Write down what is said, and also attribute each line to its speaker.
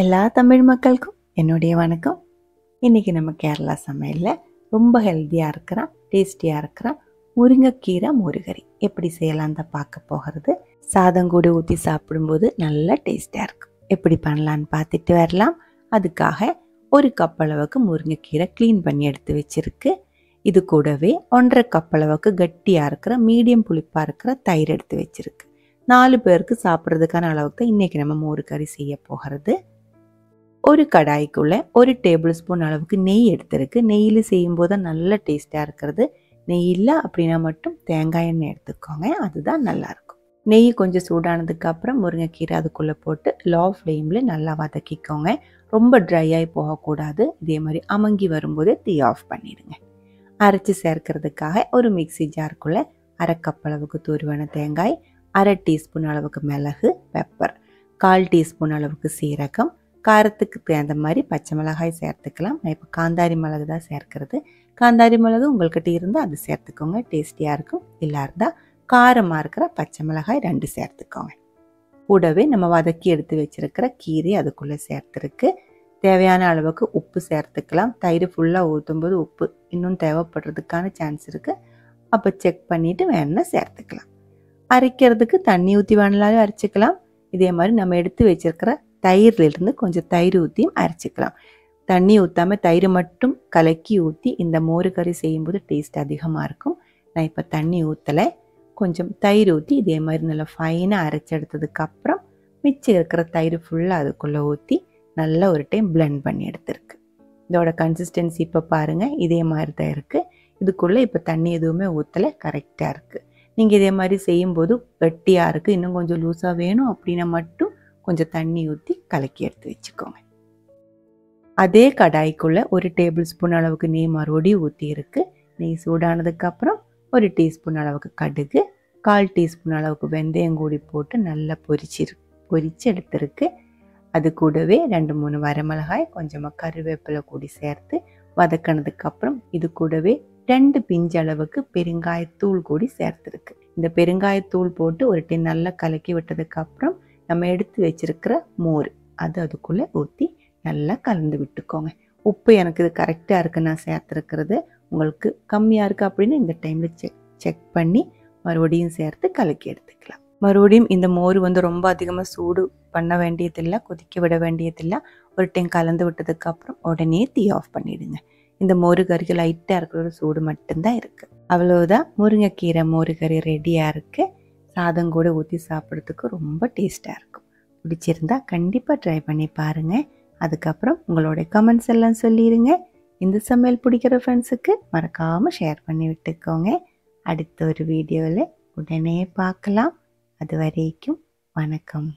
Speaker 1: எல்லா தமிழ் மக்களுக்கும் என்னுடைய வணக்கம். இன்றைக்கி நம்ம கேரளா சமையலில் ரொம்ப ஹெல்த்தியாக இருக்கிற டேஸ்டியாக இருக்கிற முருங்கைக்கீரை மோருகறி எப்படி செய்யலாம் தான் பார்க்க போகிறது. சாதம் கூட ஊற்றி சாப்பிடும்போது நல்ல டேஸ்டியாக இருக்கும். எப்படி பண்ணலான்னு பார்த்துட்டு வரலாம். அதுக்காக 1 கப் அளவுக்கு முருங்கைக்கீரை க்ளீன் பண்ணி எடுத்து வச்சுருக்கு. இது கூடவே 1.5 கப் அளவுக்கு கட்டியாக இருக்கிற மீடியம் புளிப்பாக இருக்கிற தயிர் எடுத்து வச்சுருக்கு. 4 பேருக்கு சாப்பிட்றதுக்கான அளவுக்கு தான் இன்றைக்கி நம்ம மோருகறி செய்ய போகிறது. ஒரு கடாய்க்குள்ளே 1 டேபிள் ஸ்பூன் அளவுக்கு நெய் எடுத்துருக்கு. நெய்யில் செய்யும்போது தான் நல்ல டேஸ்ட்டாக இருக்கிறது. நெய் இல்லை அப்படின்னா மட்டும் தேங்காய் எண்ணெய் எடுத்துக்கோங்க, அதுதான் நல்லாயிருக்கும். நெய் கொஞ்சம் சூடானதுக்கப்புறம் முருங்கைக்கீரை அதுக்குள்ளே போட்டு லோ ஃப்ளேமில் நல்லா வதக்கிக்கோங்க. ரொம்ப ட்ரையாகி போகக்கூடாது. இதே மாதிரி அமங்கி வரும்போதே தீ ஆஃப் பண்ணிடுங்க. அரைச்சி சேர்க்கறதுக்காக ஒரு மிக்சி ஜாருக்குள்ளே 1/2 கப் அளவுக்கு துருவன தேங்காய், 1/2 டீஸ்பூன் அளவுக்கு மிளகு, பெப்பர், 1/4 டீஸ்பூன் அளவுக்கு சீரகம், காரத்துக்கு தகுந்த மாதிரி பச்சை மிளகாய் சேர்த்துக்கலாம். நான் இப்போ காந்தாரி மிளகு தான் சேர்க்கிறது. காந்தாரி மிளகு உங்கள்கிட்ட இருந்தால் அது சேர்த்துக்கோங்க, டேஸ்டியாக இருக்கும். இல்லை இருந்தால் காரமாக இருக்கிற பச்சை மிளகாய் 2 சேர்த்துக்கோங்க. கூடவே நம்ம வதக்கி எடுத்து வச்சுருக்கிற கீரை அதுக்குள்ளே சேர்த்துருக்கு. தேவையான அளவுக்கு உப்பு சேர்த்துக்கலாம். தயிர் ஃபுல்லாக ஊற்றும்போது உப்பு இன்னும் தேவைப்படுறதுக்கான சான்ஸ் இருக்குது. அப்போ செக் பண்ணிவிட்டு வேணுன்னா சேர்த்துக்கலாம். அரைக்கிறதுக்கு தண்ணி ஊற்றி வேணாலும் அரைச்சிக்கலாம். இதே மாதிரி நம்ம எடுத்து வச்சுருக்கிற தயிர்லேருந்து கொஞ்சம் தயிர் ஊற்றியும் அரைச்சிக்கலாம். தண்ணி ஊற்றாமல் தயிர் மட்டும் கலக்கி ஊற்றி இந்த மோருகறி செய்யும்போது டேஸ்ட் அதிகமாக இருக்கும். நான் இப்போ தண்ணி ஊற்றலை, கொஞ்சம் தயிர் ஊற்றி இதே மாதிரி நல்லா ஃபைனாக அரைச்சி எடுத்ததுக்கப்புறம் மிச்சம் இருக்கிற தயிர் ஃபுல்லாக அதுக்குள்ளே ஊற்றி நல்லா ஒரு டைம் பிளெண்ட் பண்ணி எடுத்துருக்கு. இதோட கன்சிஸ்டன்சி இப்போ பாருங்கள், இதே மாதிரி தான் இருக்குது. இதுக்குள்ளே இப்போ தண்ணி எதுவுமே ஊற்றலை, கரெக்டாக இருக்குது. நீங்கள் இதே மாதிரி செய்யும்போது கட்டியாக இருக்குது, இன்னும் கொஞ்சம் லூஸாக வேணும் அப்படின்னா மட்டும் கொஞ்சம் தண்ணி ஊற்றி கலக்கி எடுத்து வச்சுக்கோங்க. அதே கடாய்க்குள்ளே 1 டேபிள் ஸ்பூன் அளவுக்கு நெய் மறுபடியும் ஊற்றி இருக்குது. நெய் சூடானதுக்கப்புறம் 1 டீஸ்பூன் அளவுக்கு கடுகு, 1/4 டீஸ்பூன் அளவுக்கு வெந்தயம் கூடி போட்டு நல்லா பொரிச்சு எடுத்துருக்கு. அது கூடவே 2-3 வரமிளகாய், கொஞ்சமாக கருவேப்பிலை கூடி சேர்த்து வதக்கினதுக்கப்புறம் இது கூடவே 2 பிஞ்சு அளவுக்கு பெருங்காயத்தூள் கூடி சேர்த்துருக்கு. இந்த பெருங்காயத்தூள் போட்டு ஒரு டைம் நல்லா கலக்கி விட்டதுக்கப்புறம் நம்ம எடுத்து வச்சிருக்கிற மோர் அது அதுக்குள்ளே ஊற்றி நல்லா கலந்து விட்டுக்கோங்க. உப்பு எனக்கு இது கரெக்டாக இருக்குது நான் சேர்த்துருக்கிறது. உங்களுக்கு கம்மியாக இருக்குது அப்படின்னு இந்த டைமில் செக் பண்ணி மறுபடியும் சேர்த்து கலக்கி எடுத்துக்கலாம். மறுபடியும் இந்த மோர் ரொம்ப அதிகமாக சூடு பண்ண வேண்டியதில்லை, கொதிக்க விட வேண்டியதில்லை. ஒரு டைம் கலந்து விட்டதுக்கப்புறம் உடனே தீ ஆஃப் பண்ணிவிடுங்க. இந்த மோருகறிக்கு லைட்டாக இருக்கிற ஒரு சூடு மட்டும்தான் இருக்குது. அவ்வளோதான், முருங்கைக்கீரை மோருகறி ரெடியாக இருக்குது. சாதம் கூட ஊற்றி சாப்பிட்றதுக்கு ரொம்ப டேஸ்ட்டாக இருக்கும். பிடிச்சிருந்தா கண்டிப்பாக ட்ரை பண்ணி பாருங்கள். அதுக்கப்புறம் உங்களோட கமெண்ட்ஸ் எல்லாம் சொல்லிடுங்க. இந்த சமையல் பிடிக்கிற ஃப்ரெண்ட்ஸுக்கு மறக்காமல் ஷேர் பண்ணி விட்டுக்கோங்க. அடுத்த ஒரு வீடியோவில் உடனே பார்க்கலாம். அது வரைக்கும் வணக்கம்.